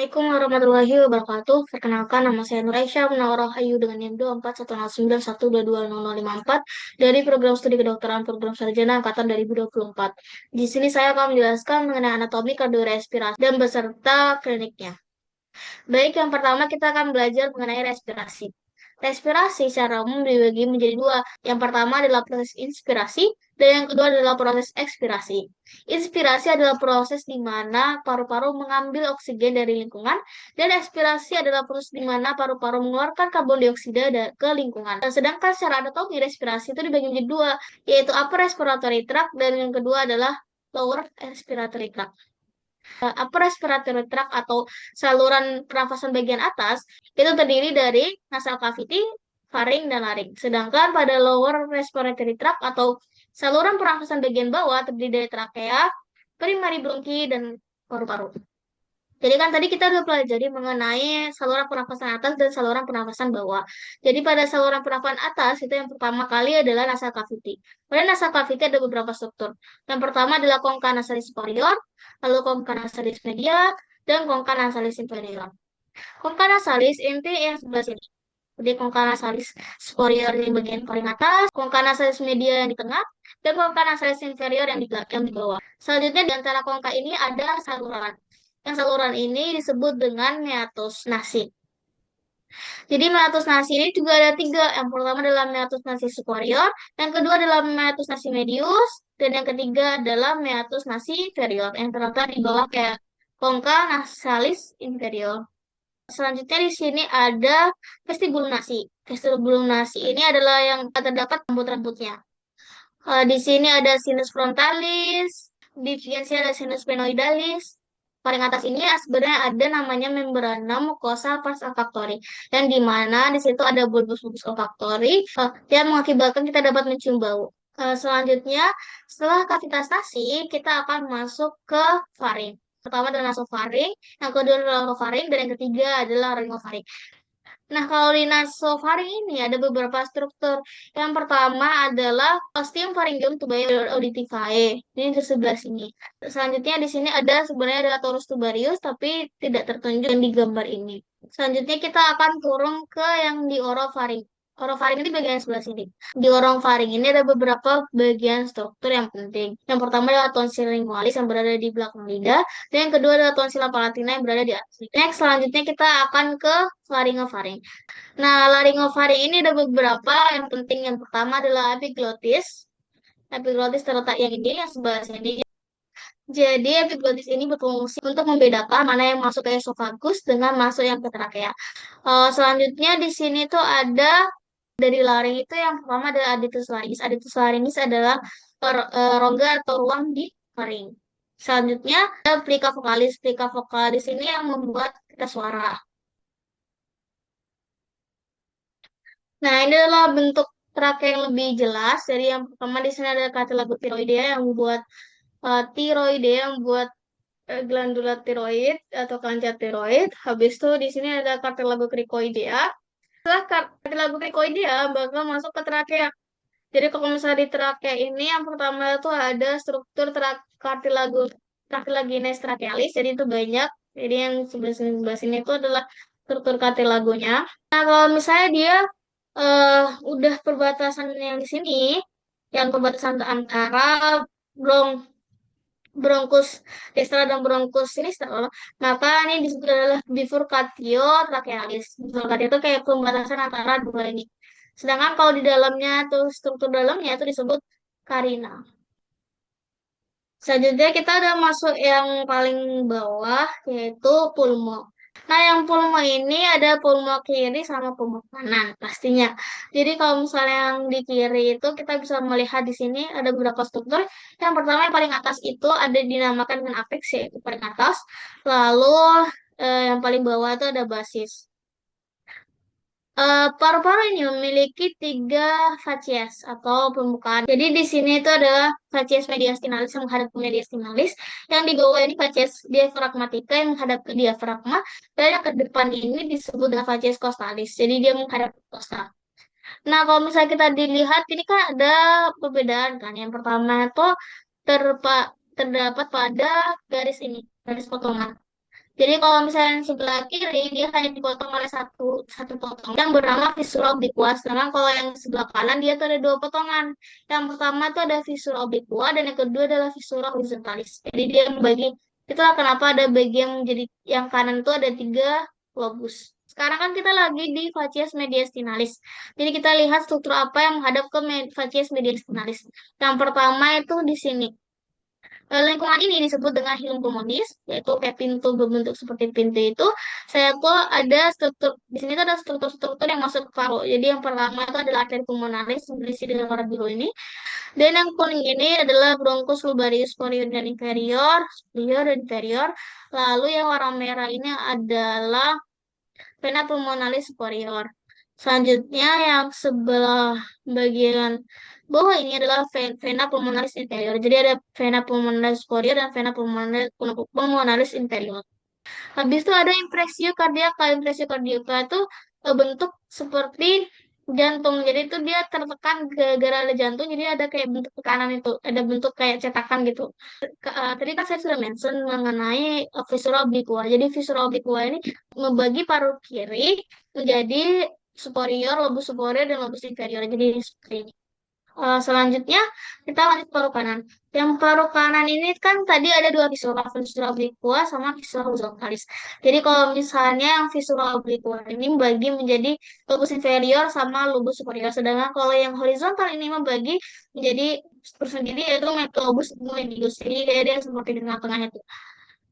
Assalamualaikum warahmatullahi wabarakatuh. Perkenalkan, nama saya Nur Aisyah Munawwarah Rahayu dengan NIM 24109122054 dari program studi kedokteran program sarjana angkatan 2024. Di sini saya akan menjelaskan mengenai anatomi kardiorespirasi dan beserta kliniknya. Baik, yang pertama kita akan belajar mengenai respirasi. Respirasi secara umum dibagi menjadi dua. Yang pertama adalah proses inspirasi, dan yang kedua adalah proses ekspirasi. Inspirasi adalah proses di mana paru-paru mengambil oksigen dari lingkungan, dan ekspirasi adalah proses di mana paru-paru mengeluarkan karbon dioksida ke lingkungan. Sedangkan secara anatomi respirasi itu dibagi menjadi dua, yaitu upper respiratory tract dan yang kedua adalah lower respiratory tract. Upper respiratory tract atau saluran pernafasan bagian atas itu terdiri dari nasal cavity, faring, dan laring. Sedangkan pada lower respiratory tract atau saluran pernafasan bagian bawah terdiri dari trakea, primary bronchi, dan paru-paru. Jadi kan tadi kita udah pelajari mengenai saluran pernafasan atas dan saluran pernafasan bawah. Jadi pada saluran pernafasan atas itu yang pertama kali adalah nasal cavity. Pada nasal cavity ada beberapa struktur. Yang pertama adalah concha nasalis superior, lalu concha nasalis media, dan concha nasalis inferior. Concha nasalis inti yang sebelah sini. Jadi concha nasalis superior di bagian paling atas, concha nasalis media yang di tengah, dan concha nasalis inferior yang di belakang di bawah. Selanjutnya di antara concha ini ada saluran. Yang saluran ini disebut dengan meatus nasi. Jadi meatus nasi ini juga ada tiga. Yang pertama adalah meatus nasi superior, yang kedua adalah meatus nasi medius, dan yang ketiga adalah meatus nasi inferior yang terletak di bawah kayak concha nasalis inferior. Selanjutnya di sini ada vestibulum nasi. Vestibulum nasi ini adalah yang terdapat rambut-rambutnya. Di sini ada sinus frontalis, di sini ada sinus sphenoidalis. Paling atas ini sebenarnya ada namanya membrana mucosa pars olfactori, yang di mana di situ ada bulbus-bulbus olfactori yang mengakibatkan kita dapat mencium bau. Selanjutnya, setelah kavitas nasi, kita akan masuk ke faring. Pertama adalah nasofaring, yang kedua adalah orofaring, dan yang ketiga adalah ringofaring. Nah, kalau di nasofaring ini ada beberapa struktur. Yang pertama adalah ostium pharyngeum tubae auditivae. Ini di sebelah sini. Selanjutnya di sini ada sebenarnya adalah torus tubarius tapi tidak tertunjuk di gambar ini. Selanjutnya kita akan turun ke yang di orofaring. Orofaring ini bagian sebelah sini. Di orofaring ini ada beberapa bagian struktur yang penting. Yang pertama adalah tonsil lingualis yang berada di belakang lidah, dan yang kedua adalah tonsila palatina yang berada di atas lidah. Next, selanjutnya kita akan ke laryngofaring. Nah, laryngofaring ini ada beberapa yang penting. Yang pertama adalah epiglottis. Epiglottis terletak yang ini, yang sebelah sini. Jadi epiglottis ini berfungsi untuk membedakan mana yang masuk ke esofagus dengan masuk yang ke trakea. Selanjutnya di sini tuh ada dari laring itu yang pertama adalah adductus laryngis. Adductus laryngis adalah rongga atau ruang di laring. Selanjutnya ada plica vocalis. Plica vocalis ini yang membuat kita suara. Nah, ini adalah bentuk trakea yang lebih jelas. Jadi yang pertama di sini ada cartilago tiroidea yang membuat tiroidea yang buat glandula tiroid atau kelenjar tiroid. Habis itu di sini ada cartilago cricoidea. Setelah cartilago cricoidea bakal masuk ke trakea. Jadi kalau misalnya di trakea ini yang pertama itu ada struktur cartilago cartilaginous trachealis. Jadi itu banyak. Jadi yang sebelah sini itu adalah struktur cartilagonya. Nah, kalau misalnya dia udah perbatasan yang di sini, yang perbatasan antara bronk bronkus destra dan bronkus sinistra, maka ini disebut adalah bifurcatio trachealis. Bifurcatio itu kayak pembatasan antara dua ini. Sedangkan kalau di dalamnya tuh struktur dalamnya itu disebut karina. Selanjutnya kita udah masuk yang paling bawah yaitu pulmo. Nah, yang pulmo ini ada pulmo kiri sama pulmo kanan pastinya. Jadi kalau misalnya yang di kiri itu kita bisa melihat di sini ada beberapa struktur. Yang pertama yang paling atas itu ada dinamakan dengan apex yaitu paling atas. Lalu yang paling bawah itu ada basis. Paru-paru ini memiliki tiga facies atau pembukaan. Jadi di sini itu adalah facies mediastinalis yang menghadap ke mediastinalis, yang di bawah ini facies diafragmatica yang menghadap ke diafragma, dan yang ke depan ini disebut dengan facies costalis. Jadi dia menghadap ke costa. Nah, kalau misalnya kita dilihat ini kan ada perbedaan kan. Yang pertama itu terdapat pada garis ini, garis potongan. Jadi kalau misalnya yang sebelah kiri dia hanya dipotong oleh satu satu potong yang bernama viscera obliqua. Sedangkan kalau yang sebelah kanan dia tuh ada dua potongan. Yang pertama itu ada viscera obliqua dan yang kedua adalah viscera horizontalis. Jadi dia membagi, itulah kenapa ada bagian jadi yang kanan itu ada tiga lobus. Sekarang kan kita lagi di facies mediastinalis. Jadi kita lihat struktur apa yang menghadap ke facies mediastinalis. Yang pertama itu di sini. Lingkungan ini disebut dengan hilum pulmonis, yaitu kayak pintu berbentuk seperti pintu itu. Saya tuh ada struktur di sini tuh ada struktur-struktur yang masuk ke paru. Jadi yang pertama itu adalah arteri pulmonalis yang berisi dengan warna biru ini. Dan yang kuning ini adalah bronchus bulbarius superior dan inferior, superior dan inferior. Lalu yang warna merah ini adalah vena pulmonalis superior. Selanjutnya yang sebelah bagian bawah ini adalah vena pulmonalis inferior. Jadi ada vena pulmonalis superior dan vena pulmonalis inferior. Habis itu ada impresio kardiaka. Impresio kardiaka itu bentuk seperti jantung. Jadi itu dia tertekan gara-gara ada jantung. Jadi ada kayak bentuk tekanan itu. Ada bentuk kayak cetakan gitu. Tadi kan saya sudah mention mengenai viscera obliqua. Jadi viscera obliqua ini membagi paru kiri menjadi superior, lobus superior, dan lobus inferior. Jadi seperti ini. Selanjutnya kita lanjut paru kanan. Yang paru kanan ini kan tadi ada dua viscera, viscera obliqua sama viscera horizontalis. Jadi kalau misalnya yang viscera obliqua ini membagi menjadi lobus inferior sama lobus superior, sedangkan kalau yang horizontal ini membagi menjadi tersendiri yaitu lobus medius. Jadi dia seperti di tengah-tengahnya itu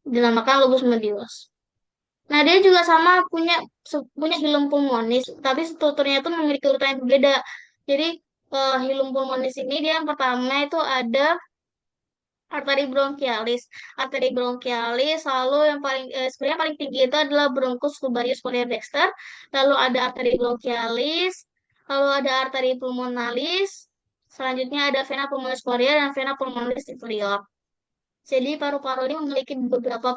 dinamakan lobus medius. Nah, dia juga sama punya hilum pulmonis, tapi strukturnya itu memiliki urutan yang berbeda. Jadi, hilum pulmonis ini dia yang pertama itu ada arteri bronchialis. Arteri bronchialis, lalu yang paling sebenarnya paling tinggi itu adalah bronchus bulbarius superior dexter, lalu ada arteri bronchialis, lalu ada arteri pulmonalis, selanjutnya ada vena pulmonalis superior dan vena pulmonalis inferior. Jadi paru-paru ini memiliki beberapa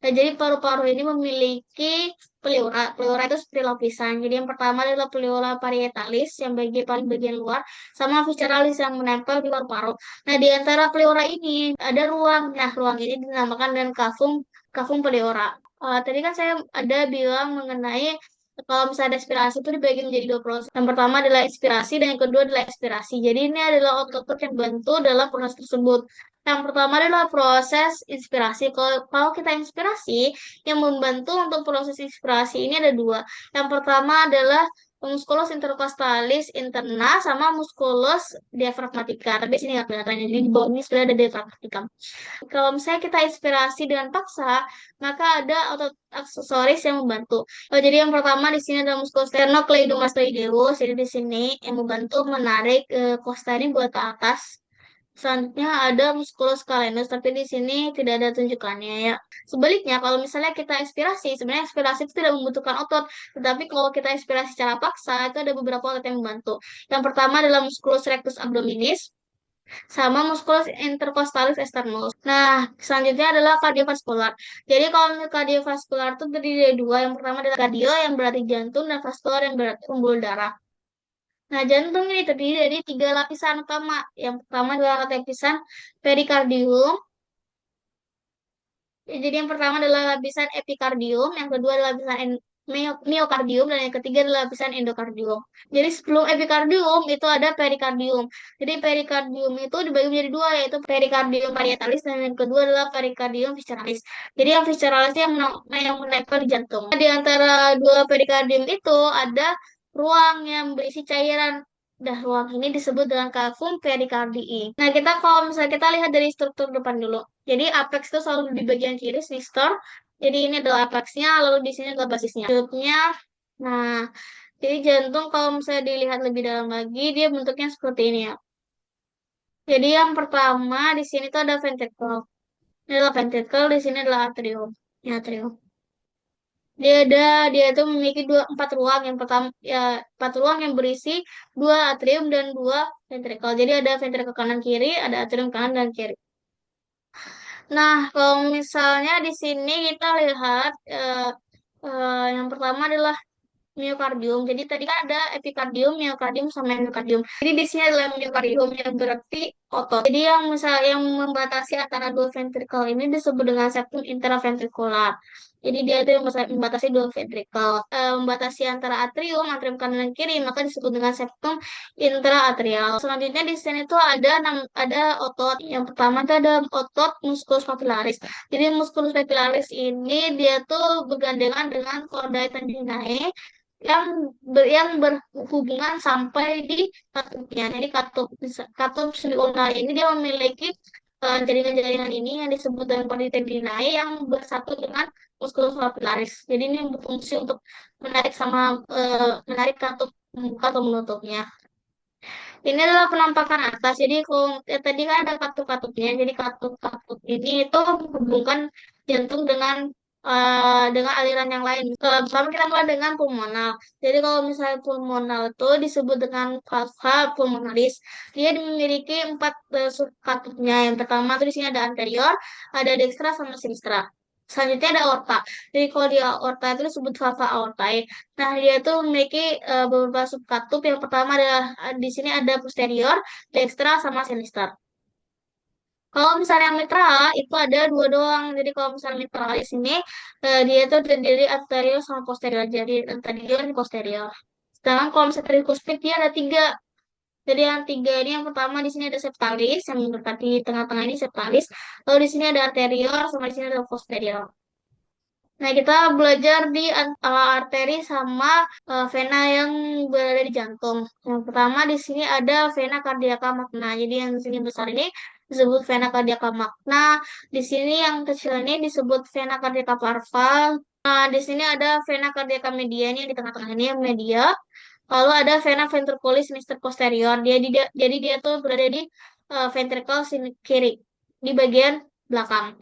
Nah, jadi paru-paru ini memiliki pleura. Pleura itu seperti lapisan. Jadi yang pertama adalah pleura parietalis yang paling bagian luar, sama visceralis yang menempel di paru-paru. Nah, di antara pleura ini ada ruang. Nah, ruang ini dinamakan dengan cavum cavum pleura. Tadi kan saya ada bilang mengenai kalau misalnya aspirasi itu dibagi menjadi dua proses. Yang pertama adalah inspirasi dan yang kedua adalah ekspirasi. Jadi ini adalah otot-otot yang bantu dalam proses tersebut. Yang pertama adalah proses inspirasi. Kalau kita inspirasi, yang membantu untuk proses inspirasi ini ada dua. Yang pertama adalah musculus intercostalis interna sama musculus diafragmatica. Tapi sini nggak kelihatan. Jadi di bawah ini sudah ada diafragmatica. Kalau misalnya kita inspirasi dengan paksa, maka ada otot aksesoris yang membantu. Jadi yang pertama di sini ada musculus sternocleidomastoideus. Jadi di sini yang membantu menarik kosta ini buat ke atas. Selanjutnya ada musculus calenus, tapi di sini tidak ada tunjukannya ya. Sebaliknya, kalau misalnya kita inspirasi, sebenarnya inspirasi itu tidak membutuhkan otot, tetapi kalau kita inspirasi secara paksa, itu ada beberapa otot yang membantu. Yang pertama adalah musculus rectus abdominis, sama musculus intercostalis externus. Nah, selanjutnya adalah kardiovaskular. Jadi kalau kardiovaskular itu terdiri dari dua. Yang pertama adalah kardio yang berarti jantung dan vaskular yang berarti pembuluh darah. Nah, jantung ini terdiri dari tiga lapisan utama. Yang pertama adalah lapisan perikardium. Jadi yang pertama adalah lapisan epikardium, yang kedua adalah lapisan miokardium, dan yang ketiga adalah lapisan endokardium. Jadi sebelum epikardium itu ada perikardium. Jadi perikardium itu dibagi menjadi dua, yaitu perikardium parietalis dan yang kedua adalah perikardium visceralis. Jadi yang visceralis yang menempel di jantung. Di antara dua perikardium itu ada ruang yang berisi cairan. Dah, ruang ini disebut dengan cavum pericardii. Nah, kalau misalnya kita lihat dari struktur depan dulu. Jadi apex itu selalu di bagian kiri, sister. Jadi ini adalah apexnya, lalu di sini adalah basisnya. Bentuknya, nah, jadi jantung kalau misalnya dilihat lebih dalam lagi, dia bentuknya seperti ini ya. Jadi yang pertama di sini tuh ada ventricle. Ini adalah ventricle, di sini adalah atrium. Ini atrium. Dia itu memiliki empat ruang. Yang pertama ya, empat ruang yang berisi dua atrium dan dua ventricle. Jadi ada ventricle kanan kiri, ada atrium kanan dan kiri. Nah, kalau misalnya di sini kita lihat yang pertama adalah miokardium. Jadi tadi kan ada epikardium, miokardium, sama endokardium. Jadi di sini adalah miokardium yang berarti otot. Jadi yang misal yang membatasi antara dua ventrikel ini disebut dengan septum interventrikular. Jadi dia itu yang membatasi dua ventrikel. Membatasi antara atrium, atrium kanan dan kiri, maka disebut dengan septum intraatrial. Selanjutnya di sini tuh ada otot. Yang pertama tuh ada otot musculus papillaris. Jadi musculus papillaris ini dia tuh bergandengan dengan chordae tendineae yang berhubungan sampai di katupnya. Jadi katup sendi ulnar ini dia memiliki jaringan-jaringan ini yang disebut dengan chordae yang bersatu dengan musculus papillaris. Jadi ini berfungsi untuk menarik katup membuka atau menutupnya. Ini adalah penampakan atas. Jadi kalau tadi kan ada katup-katupnya. Jadi katup-katup ini itu menghubungkan jantung dengan aliran yang lain. Pertama kita mulai dengan pulmonal. Jadi kalau misalnya pulmonal itu disebut dengan valva pulmonalis. Dia memiliki empat subkatupnya. Yang pertama itu di sini ada anterior, ada dextra sama sinistra. Selanjutnya ada aorta. Jadi kalau di aorta itu disebut valva aortae. Nah, dia itu memiliki beberapa subkatup. Yang pertama adalah di sini ada posterior, dextra, sama sinister. Kalau misalnya mitral itu ada dua doang. Jadi kalau misalnya mitral di sini dia itu terdiri anterior sama posterior. Jadi anterior dan posterior. Sedangkan kalau misalnya trikuspid dia ada tiga. Jadi yang tiga ini yang pertama di sini ada septalis yang mendekati tengah-tengah ini septalis. Lalu di sini ada anterior sama di sini ada posterior. Nah, kita belajar di arteri sama vena yang berada di jantung. Yang pertama di sini ada vena cardiaca magna. Jadi yang di sini besar ini disebut vena cardiaca magna. Di sini yang kecil ini disebut vena cardiaca parva. Nah, di sini ada vena cardiaca media ini yang di tengah-tengah ini yang media. Lalu ada vena ventriculis sinister posterior. Jadi dia tuh berada di ventricle kiri di bagian belakang.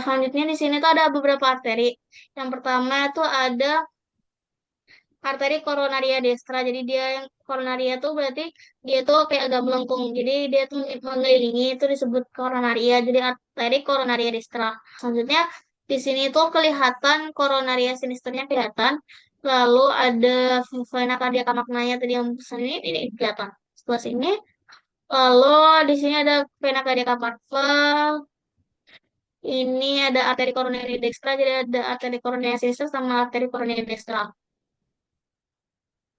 Selanjutnya di sini tuh ada beberapa arteri. Yang pertama tuh ada arteri koronaria destra. Jadi dia yang koronaria tuh berarti dia tuh kayak agak melengkung. Jadi dia tuh mengelilingi itu disebut koronaria. Jadi arteri koronaria destra. Selanjutnya di sini tuh kelihatan koronaria sinisternya kelihatan. Lalu ada vena cardiaca magnanya tadi yang besar ini kelihatan. Sebelah sini. Lalu di sini ada vena cardiaca parva. Ini ada arteri koroner dextra, jadi ada arteri koroner sinistra sama arteri koroner dextra.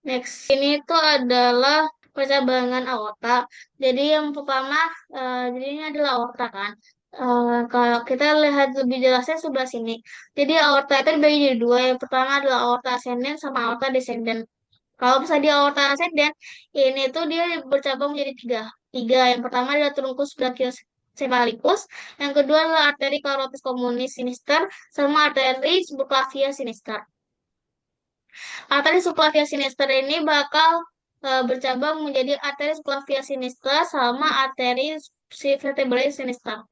Next, ini tuh adalah percabangan aorta. Jadi yang pertama, jadi ini adalah aorta kan. Kalau kita lihat lebih jelasnya sebelah sini. Jadi aorta itu dibagi jadi dua. Yang pertama adalah aorta ascendens sama aorta descendens. Kalau misalnya di aorta ascendens, ini tuh dia bercabang menjadi tiga. Tiga. Yang pertama adalah truncus brachiocephalicus. Yang kedua adalah arteri carotis communis sinister sama arteri subclavia sinister. Arteri subclavia sinister ini bakal bercabang menjadi arteri subclavia sinister sama arteri vertebrae sinister.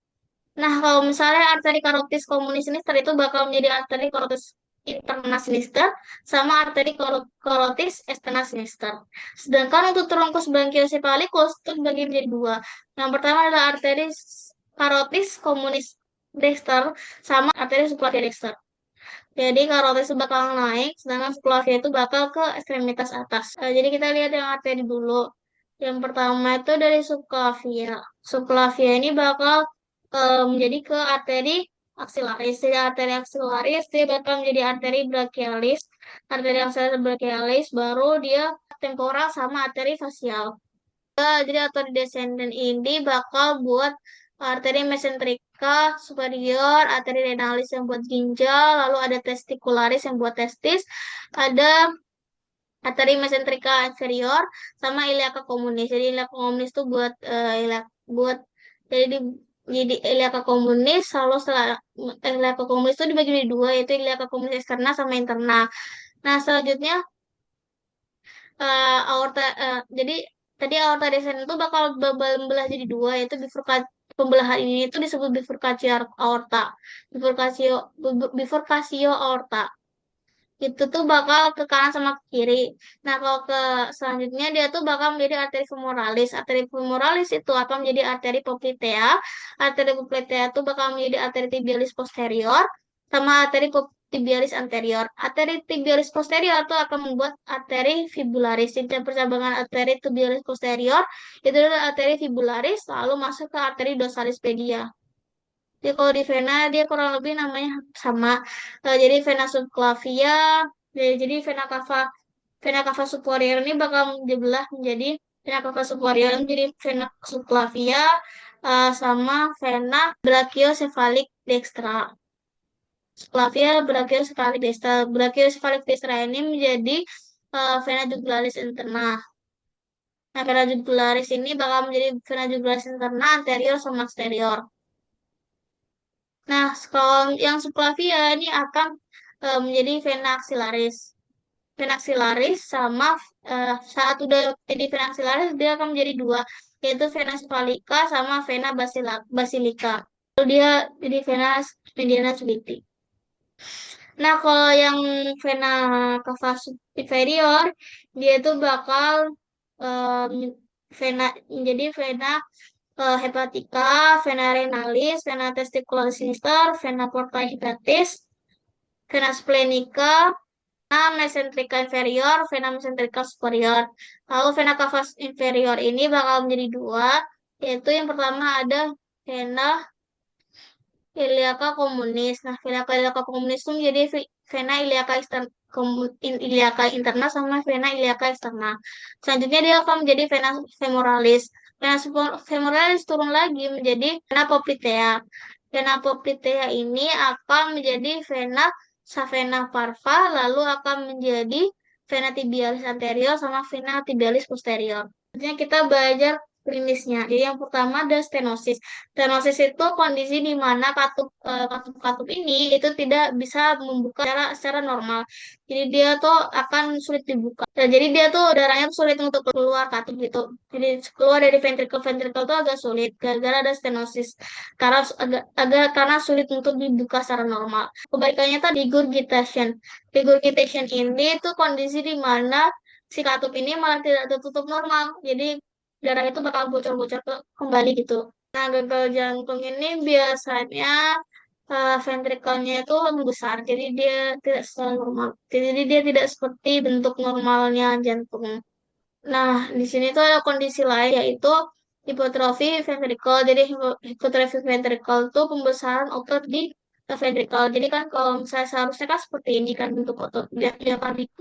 Nah, kalau misalnya arteri carotis communis sinister itu bakal menjadi arteri carotis interna sinister sama arteri carotis externa sinister. Sedangkan untuk truncus brachiocephalicus itu dibagi menjadi dua. Yang pertama adalah arteri carotis communis dexter sama arteri subclavia dexter. Jadi karotis itu bakal naik, sedangkan subclavia itu bakal ke ekstremitas atas. Jadi kita lihat yang arteri dulu. Yang pertama itu dari subclavia. Subclavia ini bakal menjadi ke arteri aksilaris. Jadi arteri aksilaris dia bakal menjadi arteri brachialis. Arteri aksilaris brachialis baru dia temporal sama arteri facial. Jadi arteri descendant ini bakal buat arteri mesenterika superior, arteri renalis yang buat ginjal, lalu ada testicularis yang buat testis, ada arteri mesenterika inferior sama iliaca communis. Jadi iliaca communis itu buat jadi jadi iliaca communis, lalu setelah iliaca communis itu dibagi menjadi dua, yaitu iliaca communis externa sama interna. Nah, selanjutnya jadi tadi aorta descendens itu bakal membelah jadi dua, yaitu pembelahan ini itu disebut bifurcatio aorta. Bifurcatio aorta itu tuh bakal ke kanan sama ke kiri. Nah, kalau ke selanjutnya dia tuh bakal menjadi arteri femoralis. Arteri femoralis itu akan menjadi arteri poplitea. Arteri poplitea itu bakal menjadi arteri tibialis posterior sama arteri tibialis anterior. Arteri tibialis posterior itu akan membuat arteri fibularis. Jenjang percabangan arteri tibialis posterior itu adalah arteri fibularis lalu masuk ke arteri dorsalis pedia. Jadi kalau di vena dia kurang lebih namanya sama. Jadi vena subclavia, jadi vena cava superior ini bakal dibelah menjadi vena cava superior menjadi vena subclavia sama vena brachiocephalic dextra. Subclavia brachiocephalic dextra. Brachiocephalic dextra ini menjadi vena jugularis interna. Nah, vena jugularis ini bakal menjadi vena jugularis interna anterior sama posterior. Nah, kalau yang subclavia ini akan menjadi vena axillaris. Vena axillaris sama saat udah jadi vena axillaris dia akan menjadi dua, yaitu vena cephalica sama vena basilica. Lalu dia jadi vena mediana subiti. Nah, kalau yang vena cava inferior dia itu bakal um, vena menjadi vena hepatica, vena renalis, vena testicularis sinister, vena porta hepatis, vena splenica, vena mesenterica inferior, vena mesenterica superior. Lalu vena cava inferior ini bakal menjadi dua, yaitu yang pertama ada vena iliaca communis. Nah, vena iliaca communis itu menjadi vena iliaca iliaca interna sama vena iliaca externa. Selanjutnya dia akan menjadi vena femoralis. Vena femoralis turun lagi menjadi vena poplitea. Vena poplitea ini akan menjadi vena savena parva, lalu akan menjadi vena tibialis anterior sama vena tibialis posterior. Selanjutnya kita belajar klinisnya. Jadi yang pertama ada stenosis. Stenosis itu kondisi di mana katup ini itu tidak bisa membuka secara normal. Jadi dia tuh akan sulit dibuka. Nah, jadi dia tuh darahnya tuh sulit untuk keluar katup gitu. Jadi keluar dari ventricle tuh agak sulit gara-gara ada stenosis. Karena sulit untuk dibuka secara normal. Kebalikannya tuh regurgitation. Regurgitation ini tuh kondisi di mana si katup ini malah tidak tertutup normal. Jadi darah itu bakal bocor-bocor kembali gitu. Nah, gagal jantung ini biasanya ventrikelnya itu membesar, jadi dia tidak secara normal. Jadi dia tidak seperti bentuk normalnya jantung. Nah, di sini tuh ada kondisi lain yaitu hipotrofi ventrikel. Jadi hipotrofi ventrikel itu pembesaran otot di ventrikel. Jadi kan kalau misalnya seharusnya kan seperti ini kan bentuk otot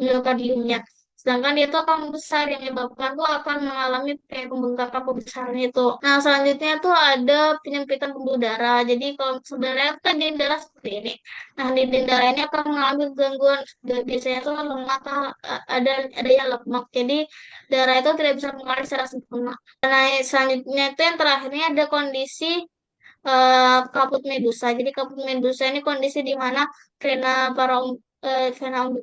miokardiumnya. Sedangkan dia tuh akan besar yang menyebabkan tuh akan mengalami kayak pembengkakan pembesaran itu. Nah, selanjutnya tuh ada penyempitan pembuluh darah. Jadi kalau sebenarnya kan di darah seperti ini. Nah, di darah ini akan mengalami gangguan biasanya tuh lemak ada yang lemak. Jadi darah itu tidak bisa mengalir secara sempurna. Nah, selanjutnya itu yang terakhirnya ada kondisi kaput medusa. Jadi kaput medusa ini kondisi di mana vena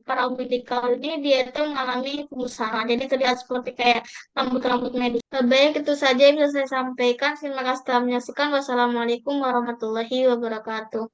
paraumbilikal ini dia itu mengalami pembesaran. Jadi terlihat seperti kayak rambut-rambut medusa. Baik, itu saja yang bisa saya sampaikan. Terima kasih telah menyaksikan. Wassalamualaikum warahmatullahi wabarakatuh.